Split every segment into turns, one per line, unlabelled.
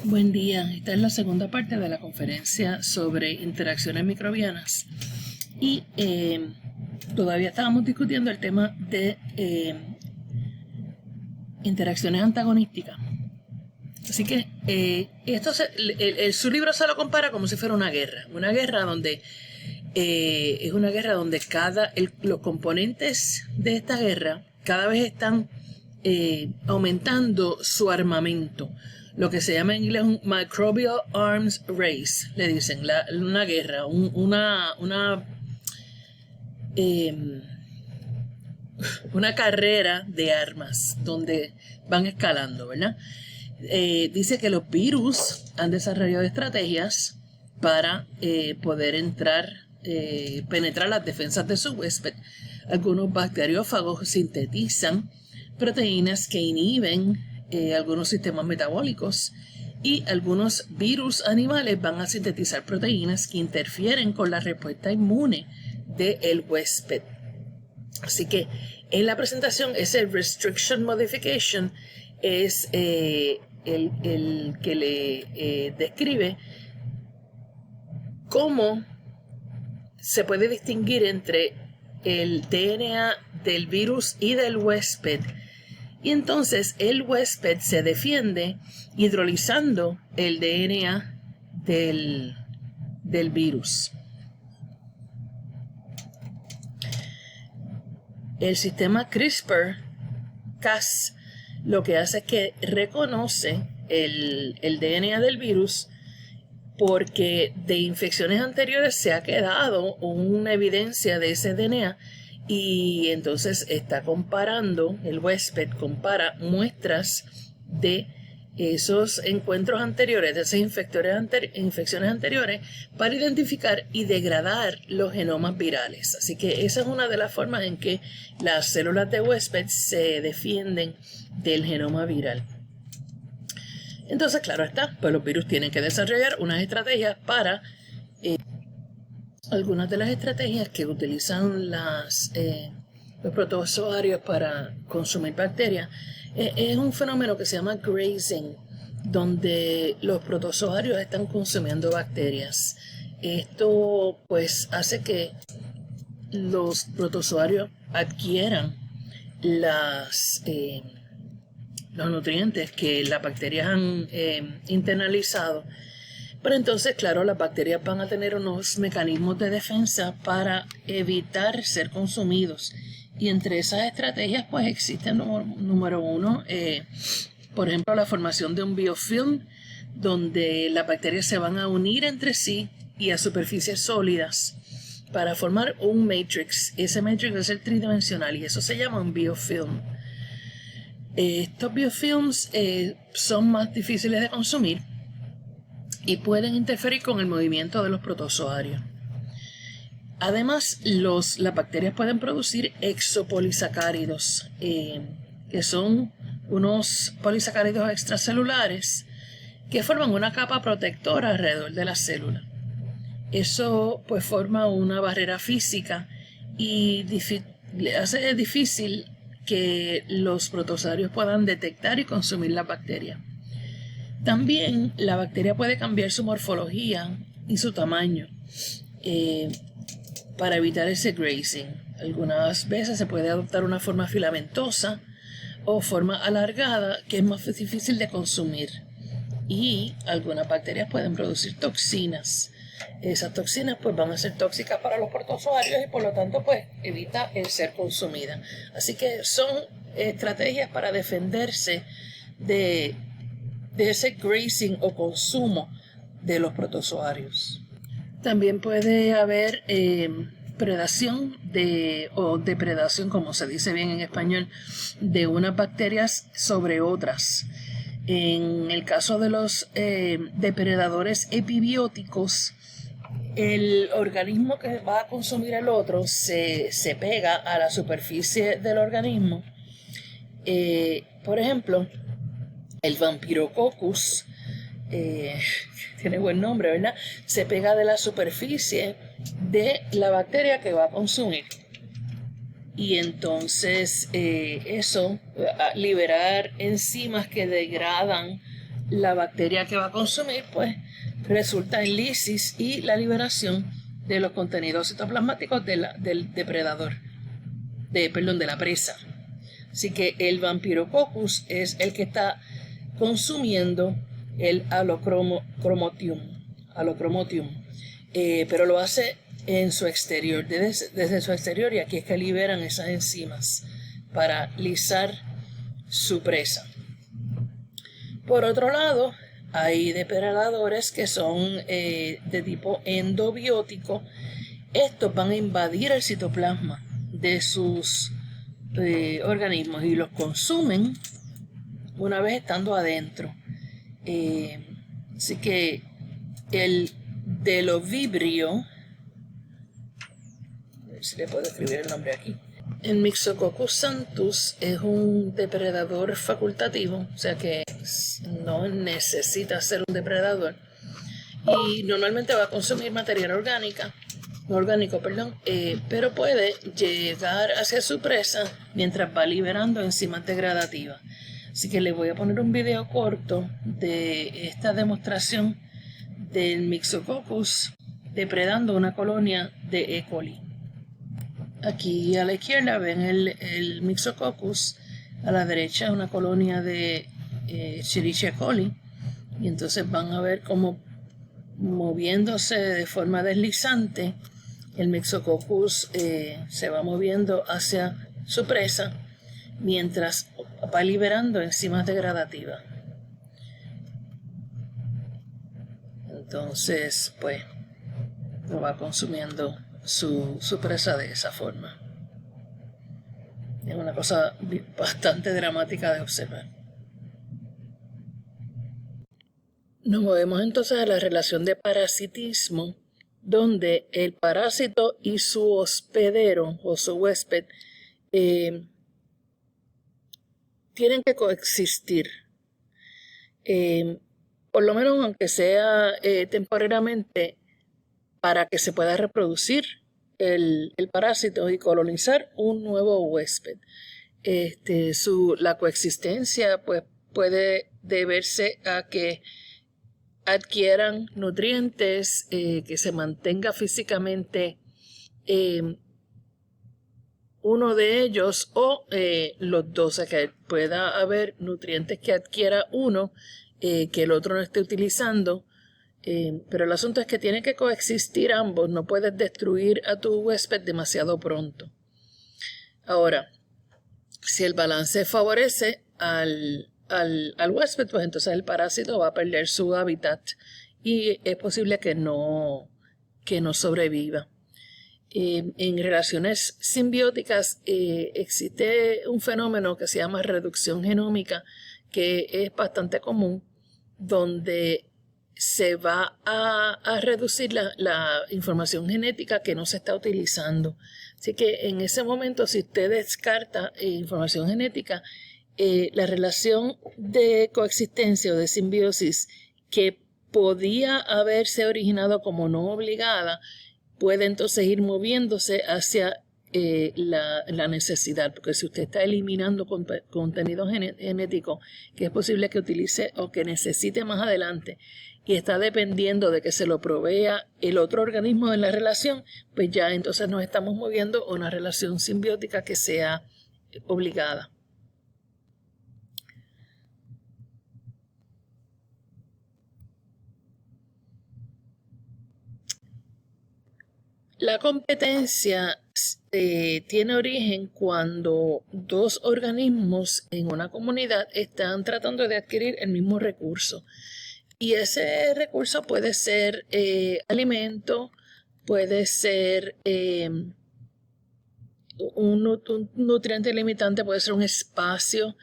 Buen día, esta es la segunda parte de la conferencia sobre interacciones microbianas y todavía estábamos discutiendo el tema de interacciones antagonísticas. Así que su libro se lo compara como si fuera una guerra donde es una guerra donde los componentes de esta guerra cada vez están aumentando su armamento. Lo que se llama en inglés un microbial arms race, le dicen, una guerra, una carrera de armas donde van escalando, ¿verdad? Dice que los virus han desarrollado estrategias para poder penetrar las defensas de su huésped. Algunos bacteriófagos sintetizan proteínas que inhiben algunos sistemas metabólicos y algunos virus animales van a sintetizar proteínas que interfieren con la respuesta inmune del huésped. Así que en la presentación ese restriction modification es el que le describe cómo se puede distinguir entre el DNA del virus y del huésped. Y entonces el huésped se defiende hidrolizando el DNA del virus. El sistema CRISPR-Cas lo que hace es que reconoce el DNA del virus porque de infecciones anteriores se ha quedado una evidencia de ese DNA y entonces está comparando, el huésped compara muestras de esos encuentros anteriores, de esas infecciones anteriores, para identificar y degradar los genomas virales. Así que esa es una de las formas en que las células de huésped se defienden del genoma viral. Entonces, claro está, pues los virus tienen que desarrollar unas estrategias para... algunas de las estrategias que utilizan los protozoarios para consumir bacterias es un fenómeno que se llama grazing, donde los protozoarios están consumiendo bacterias. Esto pues hace que los protozoarios adquieran los nutrientes que las bacterias han internalizado. Pero entonces, claro, las bacterias van a tener unos mecanismos de defensa para evitar ser consumidos. Y entre esas estrategias, pues existen, número uno, por ejemplo, la formación de un biofilm, donde las bacterias se van a unir entre sí y a superficies sólidas para formar un matrix. Ese matrix va a ser tridimensional y eso se llama un biofilm. Estos biofilms son más difíciles de consumir y pueden interferir con el movimiento de los protozoarios. Además, las bacterias pueden producir exopolisacáridos, que son unos polisacáridos extracelulares que forman una capa protectora alrededor de la célula. Eso pues forma una barrera física y le hace difícil que los protozoarios puedan detectar y consumir las bacterias. También la bacteria puede cambiar su morfología y su tamaño para evitar ese grazing. Algunas veces se puede adoptar una forma filamentosa o forma alargada que es más difícil de consumir. Y algunas bacterias pueden producir toxinas. Esas toxinas pues van a ser tóxicas para los protozoarios y por lo tanto pues evita el ser consumida. Así que son estrategias para defenderse de ese grazing o consumo de los protozoarios. También puede haber predación o depredación, como se dice bien en español, de unas bacterias sobre otras. En el caso de los depredadores epibióticos, el organismo que va a consumir el otro se pega a la superficie del organismo. Por ejemplo, el Vampirococcus, tiene buen nombre, ¿verdad? Se pega de la superficie de la bacteria que va a consumir. Y entonces eso, liberar enzimas que degradan la bacteria que va a consumir pues resulta en lisis y la liberación de los contenidos citoplasmáticos del depredador, de la presa. Así que el Vampirococcus es el que está consumiendo el Allochromatium, pero lo hace en su exterior, desde su exterior, y aquí es que liberan esas enzimas para lisar su presa. Por otro lado, hay depredadores que son de tipo endobiótico. Estos van a invadir el citoplasma de sus organismos y los consumen una vez estando adentro. Así que el Delovibrio, a ver si le puedo escribir el nombre aquí. El Myxococcus santus es un depredador facultativo, o sea que no necesita ser un depredador, y normalmente va a consumir material orgánico, pero puede llegar hacia su presa mientras va liberando enzimas degradativas. Así que les voy a poner un video corto de esta demostración del Myxococcus depredando una colonia de E. coli. Aquí a la izquierda ven el Myxococcus, a la derecha una colonia de Escherichia coli, y entonces van a ver cómo, moviéndose de forma deslizante, el Myxococcus se va moviendo hacia su presa mientras va liberando enzimas degradativas. Entonces, pues, lo va consumiendo su presa de esa forma. Es una cosa bastante dramática de observar. Nos movemos entonces a la relación de parasitismo, donde el parásito y su hospedero o su huésped tienen que coexistir. Por lo menos aunque sea temporariamente, para que se pueda reproducir el parásito y colonizar un nuevo huésped. La coexistencia pues, puede deberse a que adquieran nutrientes, que se mantenga físicamente uno de ellos o los dos, o sea, que pueda haber nutrientes que adquiera uno que el otro no esté utilizando. Pero el asunto es que tienen que coexistir ambos, no puedes destruir a tu huésped demasiado pronto. Ahora, si el balance favorece al huésped, pues entonces el parásito va a perder su hábitat y es posible que no sobreviva. En relaciones simbióticas existe un fenómeno que se llama reducción genómica, que es bastante común, donde se va a reducir la información genética que no se está utilizando. Así que en ese momento, si usted descarta información genética, la relación de coexistencia o de simbiosis que podía haberse originado como no obligada, puede entonces ir moviéndose hacia la necesidad, porque si usted está eliminando contenido genético que es posible que utilice o que necesite más adelante y está dependiendo de que se lo provea el otro organismo en la relación, pues ya entonces nos estamos moviendo a una relación simbiótica que sea obligada. La competencia tiene origen cuando dos organismos en una comunidad están tratando de adquirir el mismo recurso. Y ese recurso puede ser alimento, puede ser un nutriente limitante, puede ser un espacio,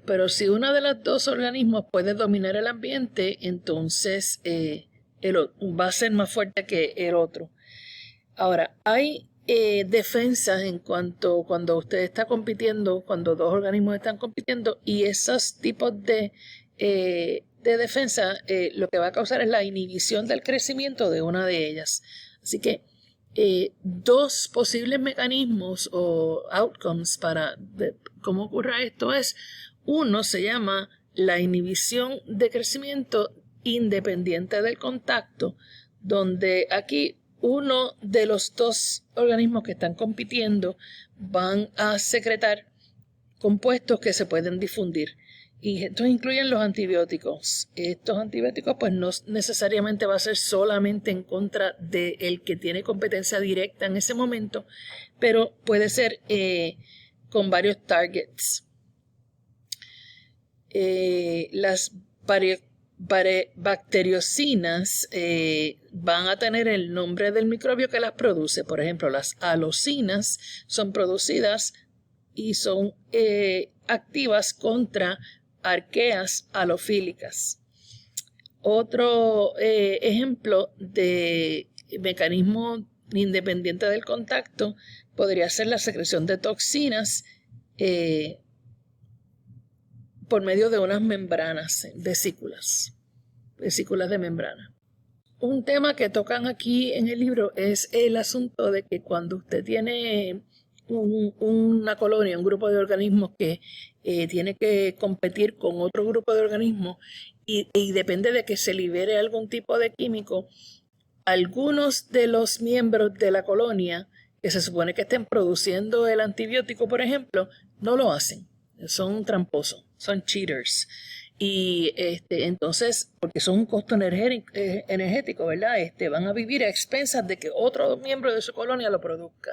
pero si uno de los dos organismos puede dominar el ambiente, entonces va a ser más fuerte que el otro. Ahora, hay defensas en cuanto cuando usted está compitiendo, cuando dos organismos están compitiendo, y esos tipos de defensa lo que va a causar es la inhibición del crecimiento de una de ellas. Así que dos posibles mecanismos o outcomes para cómo ocurra esto es, uno se llama la inhibición de crecimiento independiente del contacto, donde aquí uno de los dos organismos que están compitiendo van a secretar compuestos que se pueden difundir. Y estos incluyen los antibióticos. Estos antibióticos pues no necesariamente va a ser solamente en contra del que tiene competencia directa en ese momento, pero puede ser con varios targets. Las bacteriocinas van a tener el nombre del microbio que las produce. Por ejemplo, las alocinas son producidas y son activas contra arqueas halofílicas. Otro ejemplo de mecanismo independiente del contacto podría ser la secreción de toxinas por medio de unas membranas, vesículas de membrana. Un tema que tocan aquí en el libro es el asunto de que cuando usted tiene una colonia, un grupo de organismos que tiene que competir con otro grupo de organismos y depende de que se libere algún tipo de químico, algunos de los miembros de la colonia que se supone que estén produciendo el antibiótico, por ejemplo, no lo hacen. Son tramposos, son cheaters. Y entonces, porque son un costo energético, ¿verdad? Van a vivir a expensas de que otro miembro de su colonia lo produzca.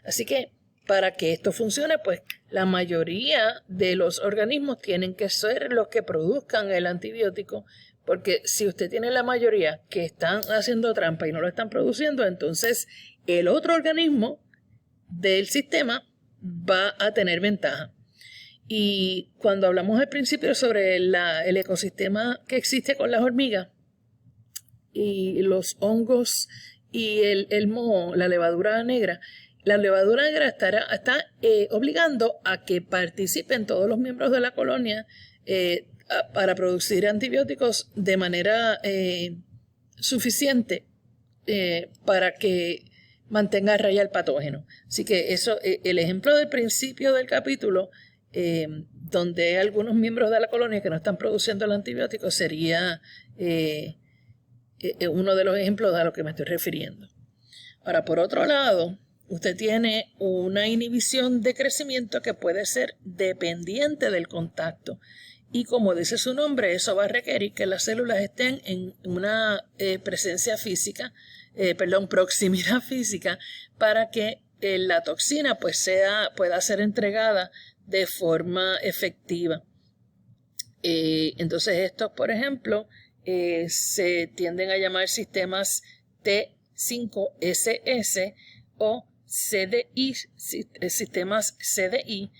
Así que para que esto funcione, pues la mayoría de los organismos tienen que ser los que produzcan el antibiótico, porque si usted tiene la mayoría que están haciendo trampa y no lo están produciendo, entonces el otro organismo del sistema va a tener ventaja. Y cuando hablamos al principio sobre el ecosistema que existe con las hormigas y los hongos y el moho, la levadura negra está obligando a que participen todos los miembros de la colonia para producir antibióticos de manera suficiente para que mantenga a raya el patógeno. Así que eso, el ejemplo del principio del capítulo, donde hay algunos miembros de la colonia que no están produciendo el antibiótico, sería uno de los ejemplos a los que me estoy refiriendo. Ahora, por otro lado, usted tiene una inhibición de crecimiento que puede ser dependiente del contacto. Y como dice su nombre, eso va a requerir que las células estén en una proximidad física para que la toxina pues pueda ser entregada de forma efectiva. Entonces estos, por ejemplo, se tienden a llamar sistemas T5SS o CDI, sistemas CDI,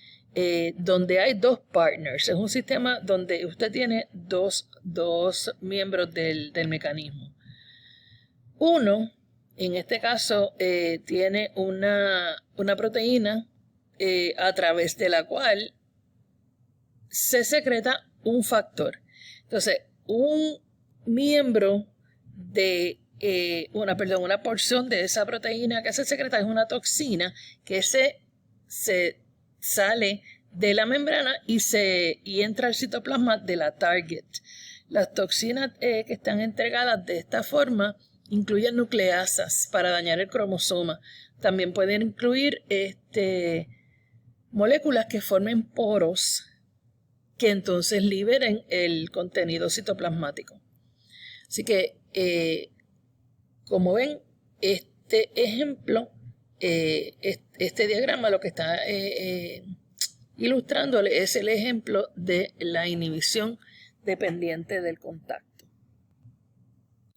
donde hay dos partners. Es un sistema donde usted tiene dos miembros del mecanismo. Uno, en este caso, tiene una proteína a través de la cual se secreta un factor. Entonces, un miembro de una porción de esa proteína que se secreta es una toxina que se sale de la membrana y entra al citoplasma de la target. Las toxinas que están entregadas de esta forma incluyen nucleasas para dañar el cromosoma. También pueden incluir moléculas que formen poros que entonces liberen el contenido citoplasmático. Así que, como ven, este ejemplo, este diagrama lo que está ilustrándole es el ejemplo de la inhibición dependiente del contacto.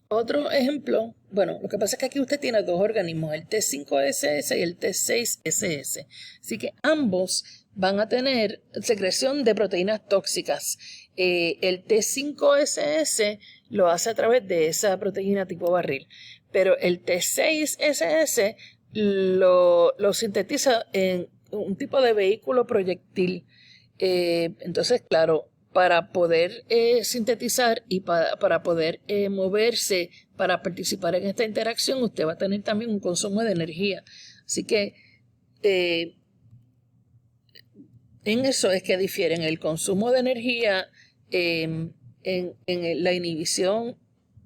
Otro ejemplo, bueno, lo que pasa es que aquí usted tiene dos organismos, el T5SS y el T6SS. Así que ambos van a tener secreción de proteínas tóxicas. El T5SS lo hace a través de esa proteína tipo barril, pero el T6SS lo sintetiza en un tipo de vehículo proyectil. Entonces, claro, para poder sintetizar y para poder moverse, para participar en esta interacción, usted va a tener también un consumo de energía. Así que en eso es que difieren. El consumo de energía la inhibición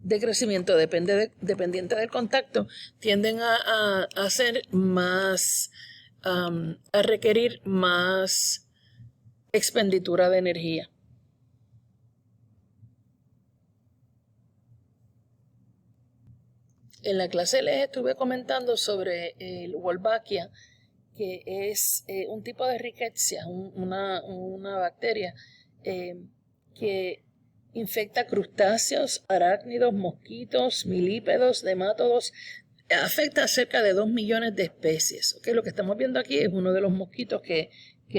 de crecimiento dependiente del contacto tienden a ser más, a requerir más expenditura de energía. En la clase les estuve comentando sobre el Wolbachia, que es un tipo de Rickettsia, una bacteria que infecta crustáceos, arácnidos, mosquitos, milípedos, nematodos. Afecta a cerca de 2 millones de especies. ¿Okay? Lo que estamos viendo aquí es uno de los mosquitos que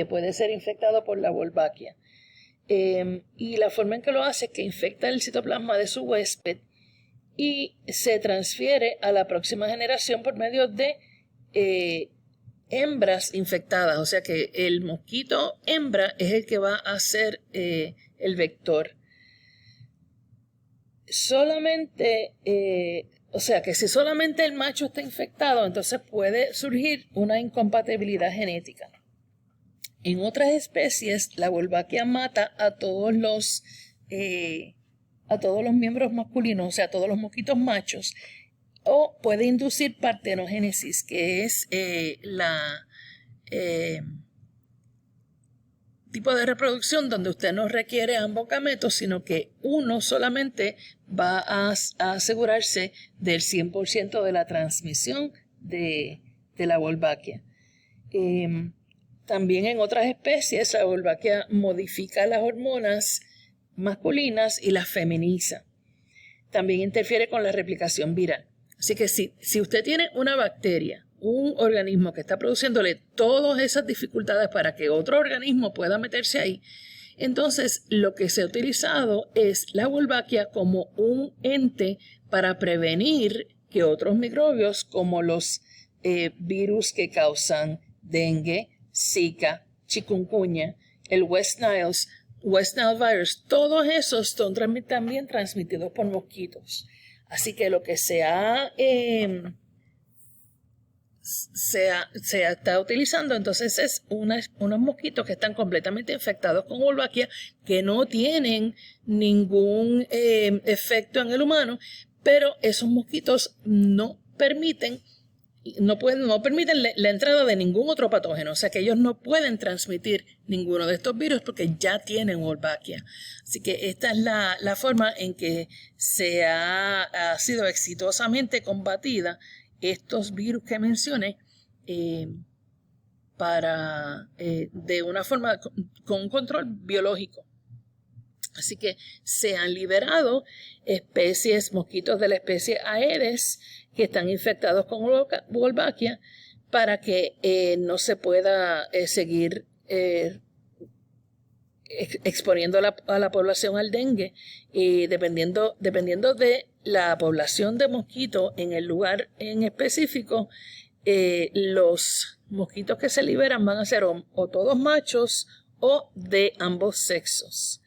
puede ser infectado por la Wolbachia. Y la forma en que lo hace es que infecta el citoplasma de su huésped y se transfiere a la próxima generación por medio de hembras infectadas. O sea que el mosquito hembra es el que va a ser el vector. Solamente, o sea que si solamente el macho está infectado, entonces puede surgir una incompatibilidad genética. En otras especies, la Wolbachia mata a todos los miembros masculinos, o sea, a todos los mosquitos machos, o puede inducir partenogénesis, que es tipo de reproducción donde usted no requiere ambos gametos, sino que uno solamente va a asegurarse del 100% de la transmisión de la Wolbachia. También en otras especies la Wolbachia modifica las hormonas masculinas y las feminiza. También interfiere con la replicación viral. Así que si usted tiene una bacteria, un organismo que está produciéndole todas esas dificultades para que otro organismo pueda meterse ahí, entonces lo que se ha utilizado es la Wolbachia como un ente para prevenir que otros microbios como los virus que causan dengue, Zika, chikungunya, el West Nile virus, todos esos son también transmitidos por mosquitos. Así que lo que se está utilizando entonces es unos mosquitos que están completamente infectados con Wolbachia, que no tienen ningún efecto en el humano, pero esos mosquitos no permiten la entrada de ningún otro patógeno, o sea que ellos no pueden transmitir ninguno de estos virus porque ya tienen Wolbachia. Así que esta es la forma en que se ha sido exitosamente combatida estos virus que mencioné de una forma con un control biológico. Así que se han liberado mosquitos de la especie Aedes que están infectados con Wolbachia para que no se pueda seguir exponiendo a la población al dengue. Y dependiendo de la población de mosquitos en el lugar en específico, los mosquitos que se liberan van a ser o todos machos o de ambos sexos.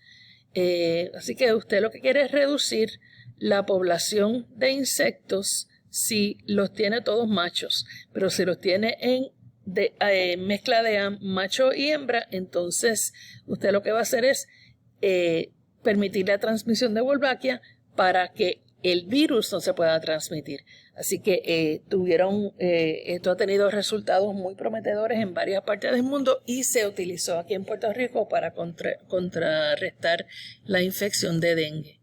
Así que usted lo que quiere es reducir la población de insectos si los tiene todos machos, pero si los tiene en mezcla de macho y hembra, entonces usted lo que va a hacer es permitir la transmisión de Wolbachia para que el virus no se pueda transmitir. Así que esto ha tenido resultados muy prometedores en varias partes del mundo y se utilizó aquí en Puerto Rico para contrarrestar la infección de dengue.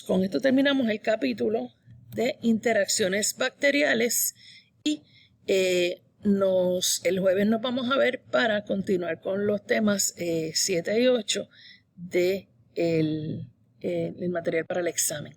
Con esto terminamos el capítulo de interacciones bacteriales y el jueves nos vamos a ver para continuar con los temas 7 y 8 del material para el examen.